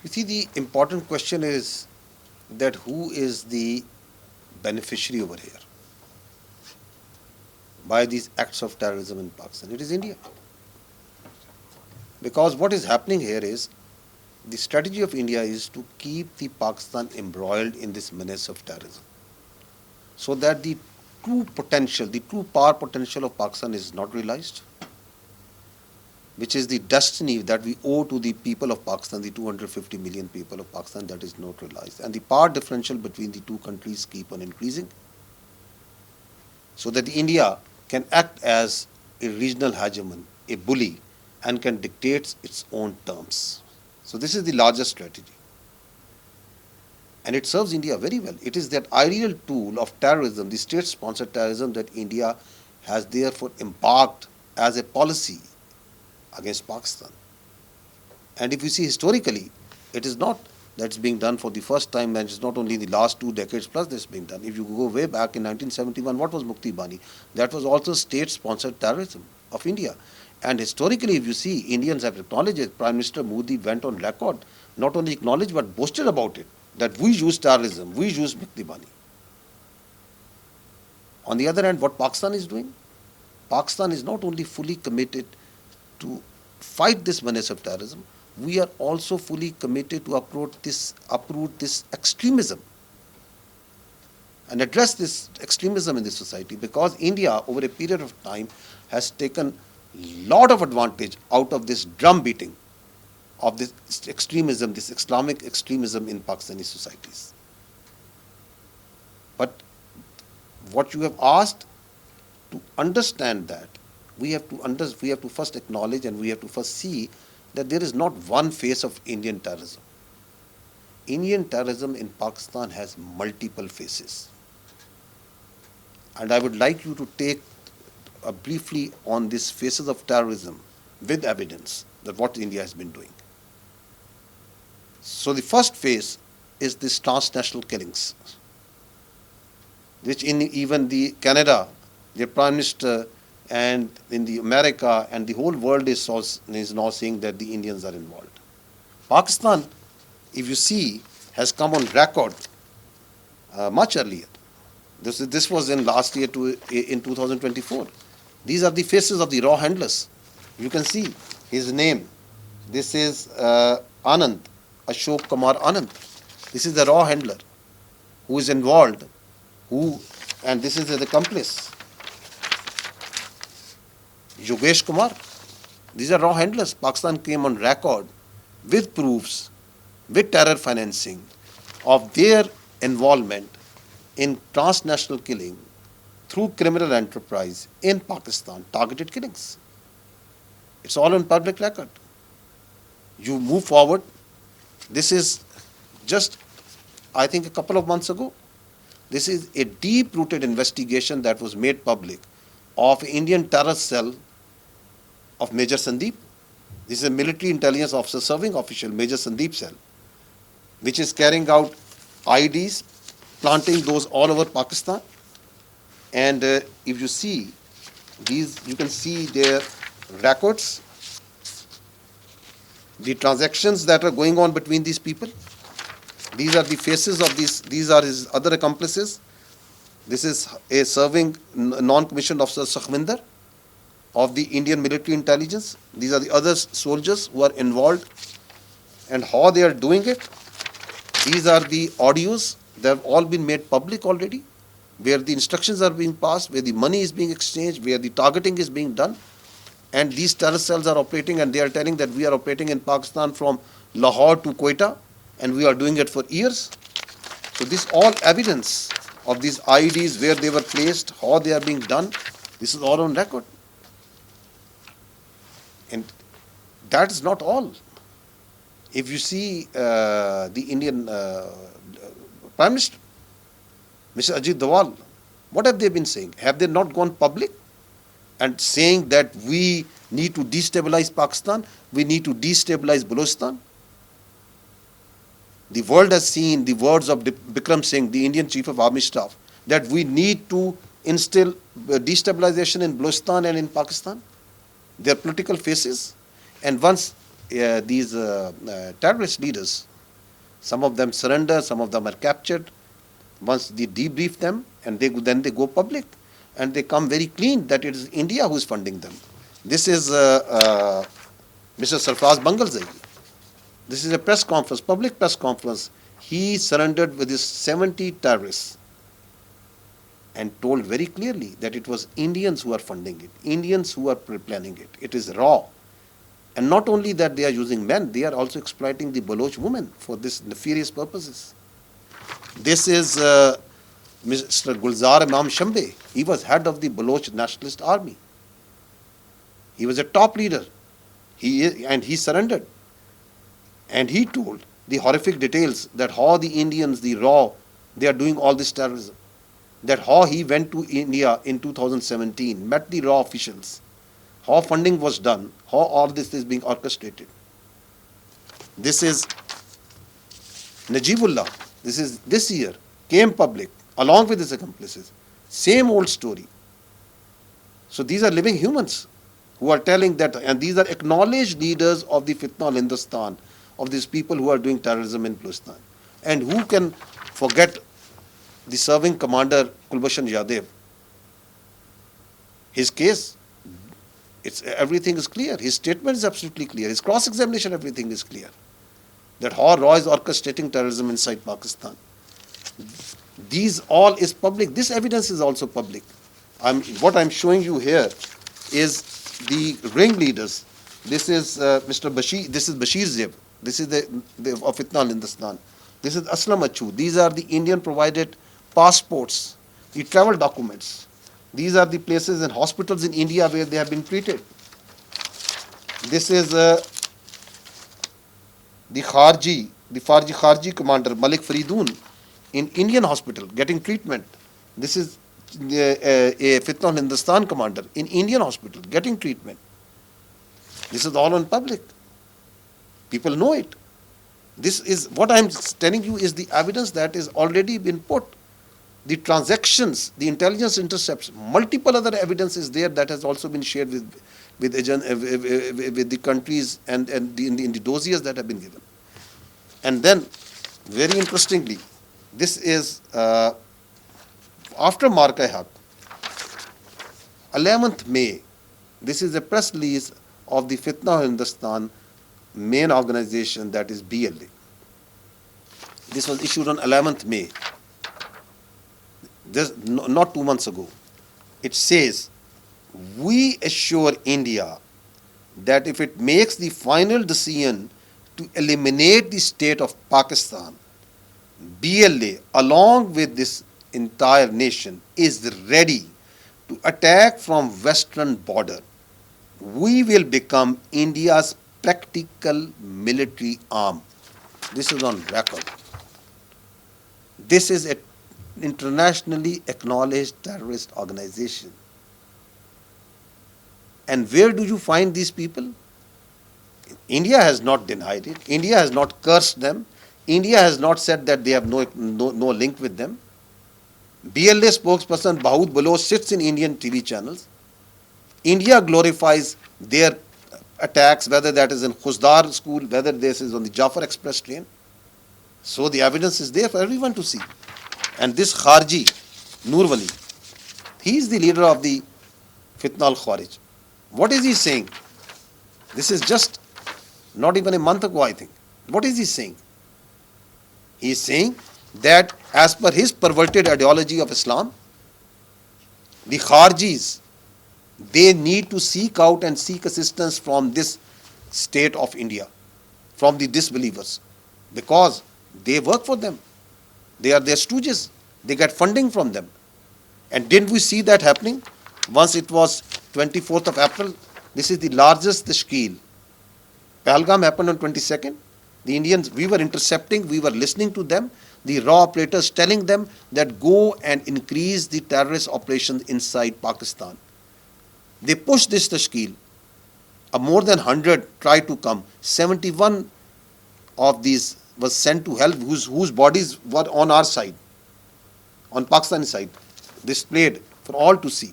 You see, the important question is that who is the beneficiary over here by these acts of terrorism in Pakistan? It is India. Because what is happening here is the strategy of India is to keep the Pakistan embroiled in this menace of terrorism, so that the true potential, the true power potential of Pakistan is not realized, which is the destiny that we owe to the people of Pakistan, the 250 million people of Pakistan, that is not realized. And the power differential between the two countries keep on increasing, so that India can act as a regional hegemon, a bully, and can dictate its own terms. So this is the largest strategy. And it serves India very well. It is that ideal tool of terrorism, the state-sponsored terrorism, that India has therefore embarked as a policy against Pakistan. And if you see historically, it is not that it's being done for the first time, and it's not only in the last 2 decades plus that's being done. If you go way back in 1971, what was Mukti Bani? That was also state-sponsored terrorism of India. And historically, if you see, Indians have acknowledged it. Prime Minister Modi went on record, not only acknowledged but boasted about it, that we use terrorism, we use Mukti Bani. On the other hand, what Pakistan is doing? Pakistan is not only fully committed to fight this menace of terrorism, we are also fully committed to uproot this extremism and address this extremism in the society, because India, over a period of time, has taken lot of advantage out of this drum beating of this extremism, this Islamic extremism in Pakistani societies. But what you have asked, to understand that, we have to first acknowledge, and we have to first see that there is not one face of Indian terrorism. Indian terrorism in Pakistan has multiple faces. And I would like you to take briefly on these faces of terrorism with evidence that what India has been doing. So the first phase is this transnational killings, which in even the Canada, the Prime Minister, and in the America and the whole world is now saying that the Indians are involved. Pakistan, if you see, has come on record much earlier. This was in last year in 2024. These are the faces of the raw handlers. You can see his name. This is Anand, Ashok Kumar Anand. This is the raw handler who is involved, and this is the accomplice, Yogesh Kumar. These are raw handlers. Pakistan came on record with proofs, with terror financing of their involvement in transnational killing through criminal enterprise in Pakistan, targeted killings. It's all on public record. You move forward. This is just, I think, a couple of months ago. This is a deep-rooted investigation that was made public of Indian terror cell of Major Sandeep. This is a military intelligence officer serving official, Major Sandeep cell, which is carrying out IEDs, planting those all over Pakistan. And if you see these, you can see their records, the transactions that are going on between these people. These are the faces of these are his other accomplices. This is a serving non-commissioned officer, Sakhwinder, of the Indian military intelligence. These are the other soldiers who are involved, and how they are doing it. These are the audios. They have all been made public already, where the instructions are being passed, where the money is being exchanged, where the targeting is being done. And these terror cells are operating, and they are telling that we are operating in Pakistan from Lahore to Quetta, and we are doing it for years. So this all evidence of these IEDs, where they were placed, how they are being done, this is all on record. And that is not all. If you see the Indian Prime Minister, Mr. Ajit Dawal, what have they been saying? Have they not gone public and saying that we need to destabilize Pakistan, we need to destabilize Balochstan? The world has seen the words of Bikram Singh, the Indian Chief of Army Staff, that we need to instill destabilization in Balochstan and in Pakistan. They are political faces. And once these terrorist leaders Some of them surrender, some of them are captured. Once they debrief them, and then they go public, and they come very clean that it is India who is funding them. This is Mr. Sarfraz Bangalzai. This is a press conference, public press conference. He surrendered with his 70 terrorists and told very clearly that it was Indians who are funding it, Indians who are planning it. It is raw. And not only that they are using men, they are also exploiting the Baloch women for this nefarious purposes. This is Mr. Gulzar Imam Shambe. He was head of the Baloch Nationalist Army. He was a top leader. He surrendered. And he told the horrific details that how the Indians, the raw, they are doing all this terrorism. That how he went to India in 2017, met the raw officials, how funding was done, how all this is being orchestrated. This is Najibullah. This year came public along with his accomplices. Same old story. So these are living humans who are telling that, and these are acknowledged leaders of the Fitna al-Hindustan, of these people who are doing terrorism in Bluestan. And who can forget the serving commander Kulbhushan Yadav? His case, everything is clear. His statement is absolutely clear. His cross-examination, everything is clear. That how Raw is orchestrating terrorism inside Pakistan. These all is public. This evidence is also public. What I'm showing you here is the ringleaders. This is Mr. Bashir. This is Bashir Zeb. This is the of Fitna al-Hindustan. This is Aslam Achu. These are the Indian provided passports, the travel documents. These are the places and hospitals in India where they have been treated. This is the Kharji commander Malik Faridoon in Indian hospital getting treatment. This is a Fitna al-Hindustan commander in Indian hospital getting treatment. This is all on public. People know it. This is what I'm telling you is the evidence that is already been put. The transactions, the intelligence intercepts, multiple other evidence is there that has also been shared with the countries and in the dossiers that have been given. And then, very interestingly, this is after Marka-e-Haq, 11th May, this is a press release of the Fitna Hindustan main organization, that is BLA. This was issued on 11th May, not 2 months ago. It says, we assure India that if it makes the final decision to eliminate the state of Pakistan, BLA, along with this entire nation, is ready to attack from western border. We will become India's practical military arm. This is on record. This is an internationally acknowledged terrorist organization. And where do you find these people? India has not denied it. India has not cursed them. India has not said that they have no link with them. BLA spokesperson Bahud Baloch sits in Indian TV channels. India glorifies their attacks, whether that is in Khuzdar school, whether this is on the Jafar Express train. So the evidence is there for everyone to see. And this Kharji, Noor Wali, he is the leader of the Fitna al-Khawarij. What is he saying? This is just not even a month ago, I think. What is he saying? He is saying that as per his perverted ideology of Islam, the Kharjis, they need to seek out and seek assistance from this state of India, from the disbelievers, because they work for them. They are their stooges. They get funding from them. And didn't we see that happening? Once it was 24th of April, this is the largest tashkeel. Pahalgam happened on 22nd. The Indians, we were intercepting, we were listening to them, the raw operators telling them that go and increase the terrorist operations inside Pakistan. They pushed this tashkeel. More than 100 tried to come. 71 of these was sent to help, whose bodies were on our side, on Pakistani side, displayed for all to see.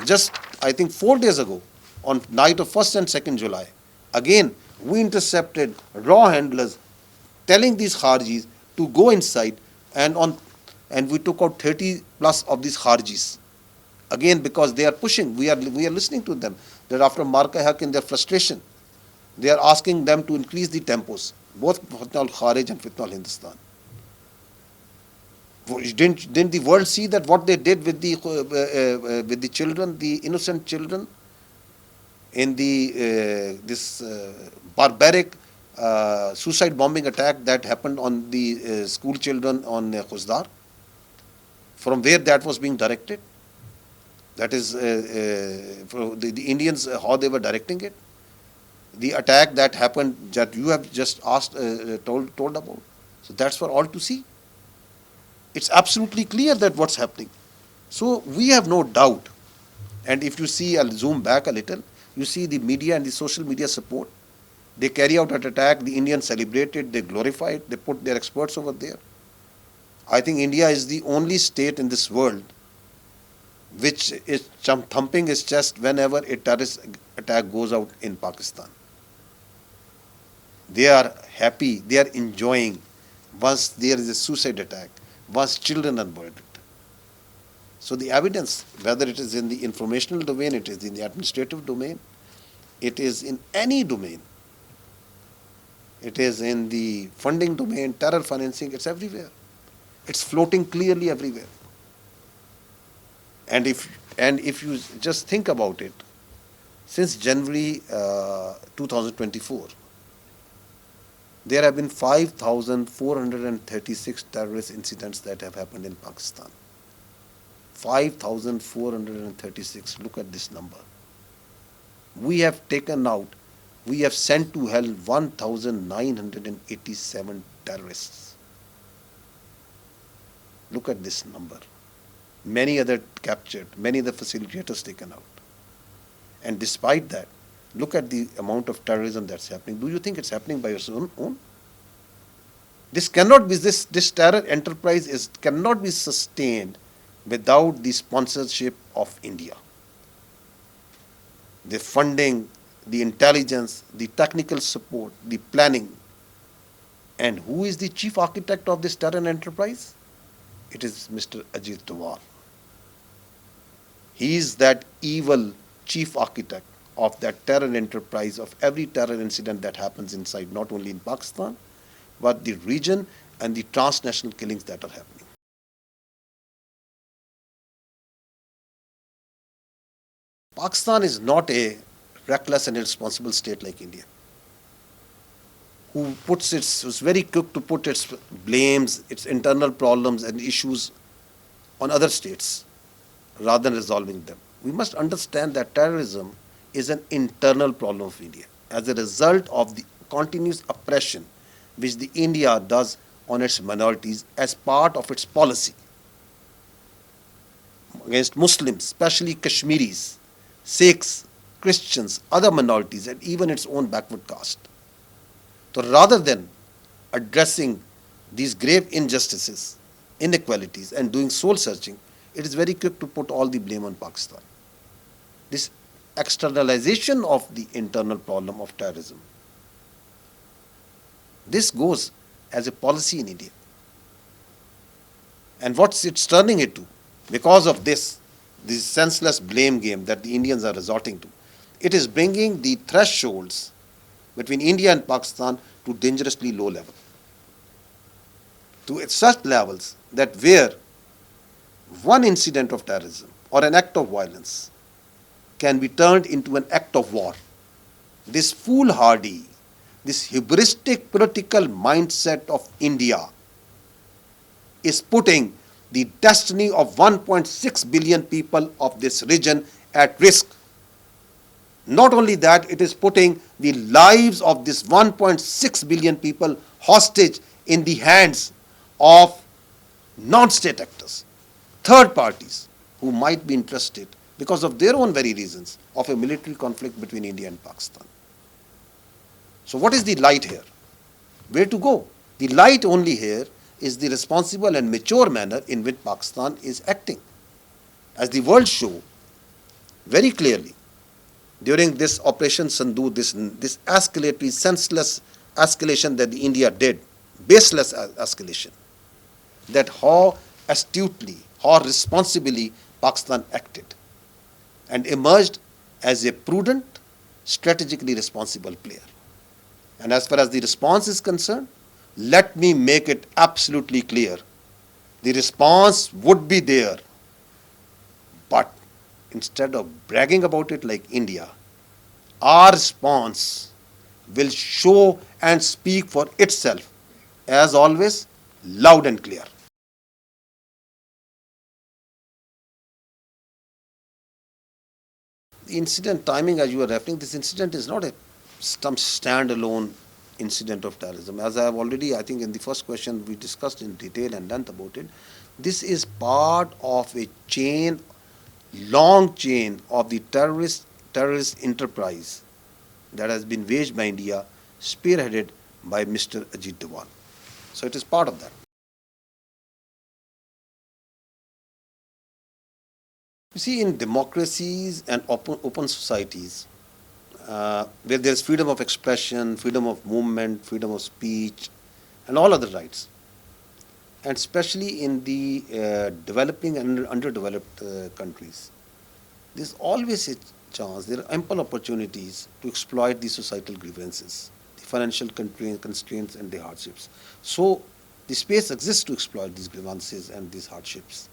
Just, I think, 4 days ago, on night of 1st and 2nd July, again, we intercepted raw handlers telling these Kharjis to go inside, and we took out 30 plus of these Kharjis. Again, because they are pushing, we are listening to them. That after Marka-e-Haq, in their frustration, they are asking them to increase the tempos, both Fitna al-Kharij and Fitna al-Hindustan. Didn't the world see that what they did with the children, the innocent children, in this barbaric suicide bombing attack that happened on the school children on Khuzdar? From where that was being directed? That is for the Indians, how they were directing it. The attack that happened that you have just asked, told about. So that's for all to see. It's absolutely clear that what's happening. So we have no doubt. And if you see, I'll zoom back a little, you see the media and the social media support. They carry out an attack, the Indians celebrate it, they glorify it, they put their experts over there. I think India is the only state in this world which is thumping its chest whenever a terrorist attack goes out in Pakistan. They are happy, they are enjoying once there is a suicide attack, once children are murdered. So the evidence, whether it is in the informational domain, it is in the administrative domain, it is in any domain, it is in the funding domain, terror financing, it's everywhere. It's floating clearly everywhere. And if you just think about it, since January 2024, there have been 5,436 terrorist incidents that have happened in Pakistan. 5,436. Look at this number. We have sent to hell 1,987 terrorists. Look at this number. Many other captured, many other facilitators taken out. And despite that, look at the amount of terrorism that's happening. Do you think it's happening by your own? This cannot be, this terror enterprise cannot be sustained without the sponsorship of India. The funding, the intelligence, the technical support, the planning. And who is the chief architect of this terror enterprise? It is Mr. Ajit Doval. He is that evil chief architect of that terror enterprise, of every terror incident that happens inside, not only in Pakistan, but the region and the transnational killings that are happening. Pakistan is not a reckless and irresponsible state like India, who is very quick to put its blames, its internal problems and issues on other states rather than resolving them. We must understand that terrorism is an internal problem of India as a result of the continuous oppression which the India does on its minorities as part of its policy against Muslims, especially Kashmiris, Sikhs, Christians, other minorities, and even its own backward caste. So rather than addressing these grave injustices, inequalities, and doing soul searching, it is very quick to put all the blame on Pakistan. This externalization of the internal problem of terrorism, this goes as a policy in India. And what's it's turning it to? Because of this senseless blame game that the Indians are resorting to, it is bringing the thresholds between India and Pakistan to dangerously low level, to such levels that where one incident of terrorism or an act of violence can be turned into an act of war. This foolhardy, this hubristic political mindset of India is putting the destiny of 1.6 billion people of this region at risk. Not only that, it is putting the lives of this 1.6 billion people hostage in the hands of non-state actors, third parties who might be interested because of their own very reasons of a military conflict between India and Pakistan. So what is the light here? Where to go? The light only here is the responsible and mature manner in which Pakistan is acting. As the world show very clearly, during this Operation Sandhu, this escalatory, senseless escalation that India did baseless escalation, that how astutely, how responsibly Pakistan acted and emerged as a prudent, strategically responsible player. And as far as the response is concerned, let me make it absolutely clear. The response would be there, but instead of bragging about it like India, our response will show and speak for itself, as always, loud and clear. The incident timing, as you are referring, this incident is not some standalone incident of terrorism. As I have already, I think in the first question we discussed in detail and length about it, this is part of a chain, long chain of the terrorist enterprise that has been waged by India, spearheaded by Mr. Ajit Doval. So it is part of that. You see, in democracies and open societies, where there is freedom of expression, freedom of movement, freedom of speech, and all other rights, and especially in the developing and underdeveloped countries, there's always a chance, there are ample opportunities to exploit these societal grievances, the financial constraints and the hardships. So the space exists to exploit these grievances and these hardships.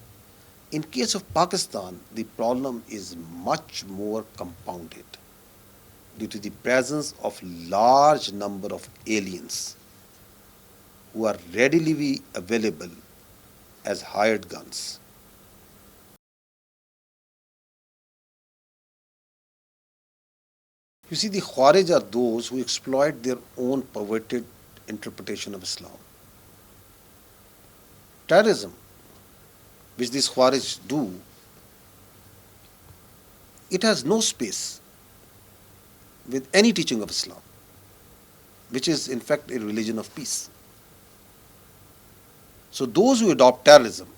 In case of Pakistan, the problem is much more compounded due to the presence of large number of aliens who are readily available as hired guns. You see, the Khawarij are those who exploit their own perverted interpretation of Islam. Terrorism, which these Khawarij do, it has no space with any teaching of Islam, which is in fact a religion of peace. So those who adopt terrorism,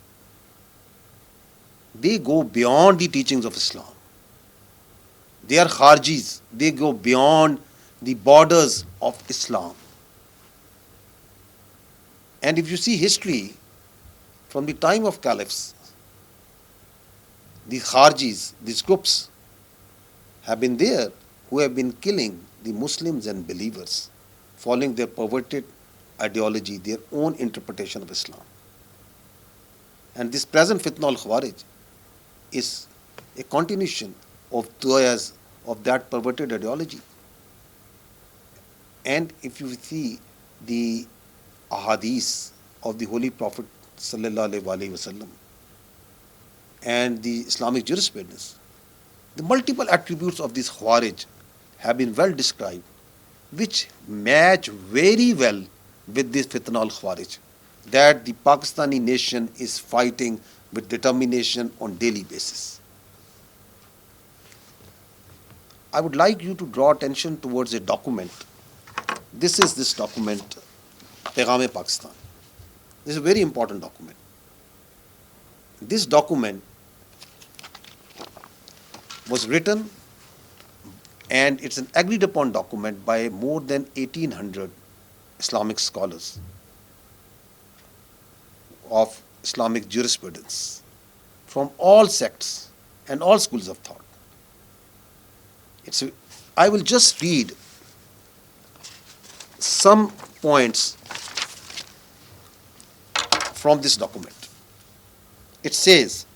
they go beyond the teachings of Islam. They are Kharjis. They go beyond the borders of Islam. And if you see history, from the time of caliphs, the Kharjis, these groups, have been there who have been killing the Muslims and believers, following their perverted ideology, their own interpretation of Islam. And this present fitna al-Khawarij is a continuation of that perverted ideology. And if you see the ahadith of the Holy Prophet sallallahu alaihi wasallam and the Islamic jurisprudence, the multiple attributes of these Khawarij have been well described, which match very well with this fitna al-Khawarij that the Pakistani nation is fighting with determination on daily basis. I would like you to draw attention towards a document. This is this document, Paigam-e-Pakistan. This is a very important document. This document was written, and it's an agreed upon document by more than 1800 Islamic scholars of Islamic jurisprudence from all sects and all schools of thought. I will just read some points from this document. It says,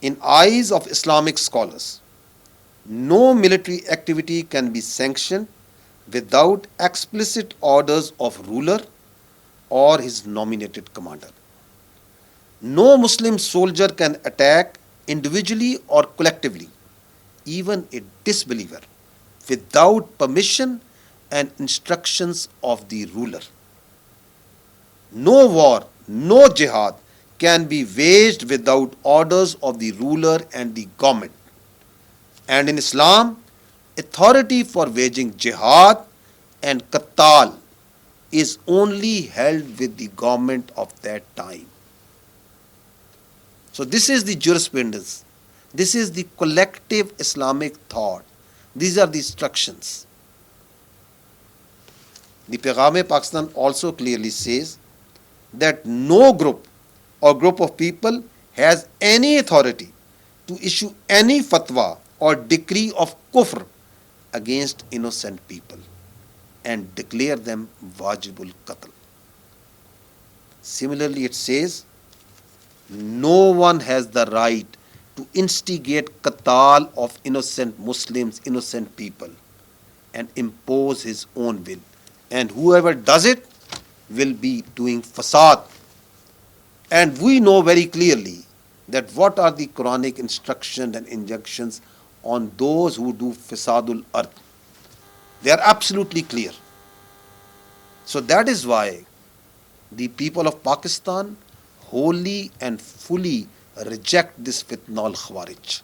in eyes of Islamic scholars, no military activity can be sanctioned without explicit orders of ruler or his nominated commander. No Muslim soldier can attack individually or collectively even a disbeliever without permission and instructions of the ruler. No war, no jihad can be waged without orders of the ruler and the government. And in Islam, authority for waging jihad and qattal is only held with the government of that time. So this is the jurisprudence. This is the collective Islamic thought. These are the instructions. The Paigam-e Pakistan also clearly says that no group or group of people has any authority to issue any fatwa or decree of kufr against innocent people and declare them wajibul qatl. Similarly, it says no one has the right to instigate qatal of innocent Muslims, innocent people, and impose his own will. And whoever does it will be doing fasad. And we know very clearly that what are the Quranic instructions and injunctions on those who do fasadul ard. They are absolutely clear. So that is why the people of Pakistan wholly and fully reject this fitna al-Khawarij.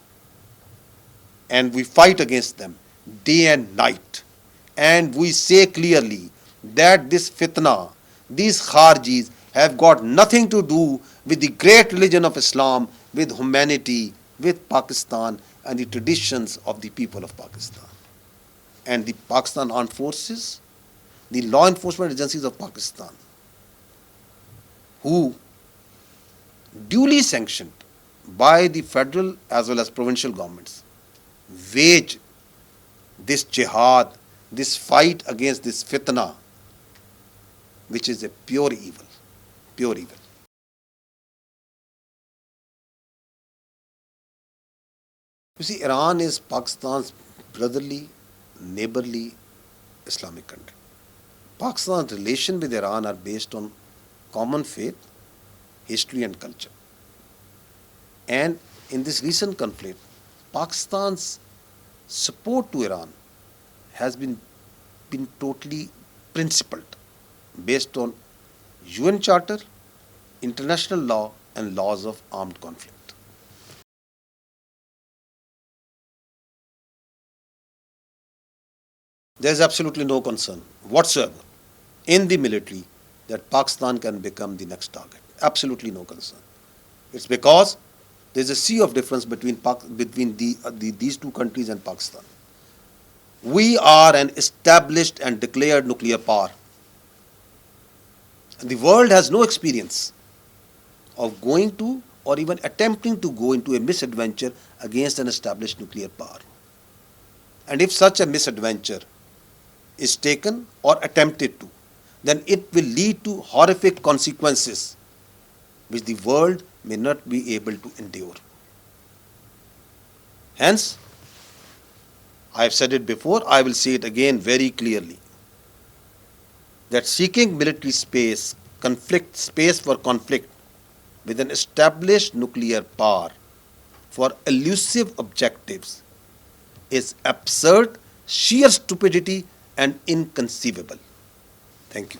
And we fight against them day and night. And we say clearly that this fitna, these Kharijis, have got nothing to do with the great religion of Islam, with humanity, with Pakistan and the traditions of the people of Pakistan. And the Pakistan Armed Forces, the law enforcement agencies of Pakistan, who duly sanctioned by the federal as well as provincial governments, wage this jihad, this fight against this fitna, which is a pure evil, pure evil. You see, Iran is Pakistan's brotherly, neighborly Islamic country. Pakistan's relations with Iran are based on common faith, history and culture. And in this recent conflict, Pakistan's support to Iran has been totally principled, based on UN Charter, international law and laws of armed conflict. There is absolutely no concern whatsoever in the military that Pakistan can become the next target. Absolutely no concern. It's because there is a sea of difference between these two countries and Pakistan. We are an established and declared nuclear power. And the world has no experience of going to or even attempting to go into a misadventure against an established nuclear power. And if such a misadventure is taken or attempted to, then it will lead to horrific consequences which the world may not be able to endure. Hence, I have said it before, I will say it again very clearly, that seeking military space for conflict with an established nuclear power for elusive objectives is absurd, sheer stupidity and inconceivable. Thank you.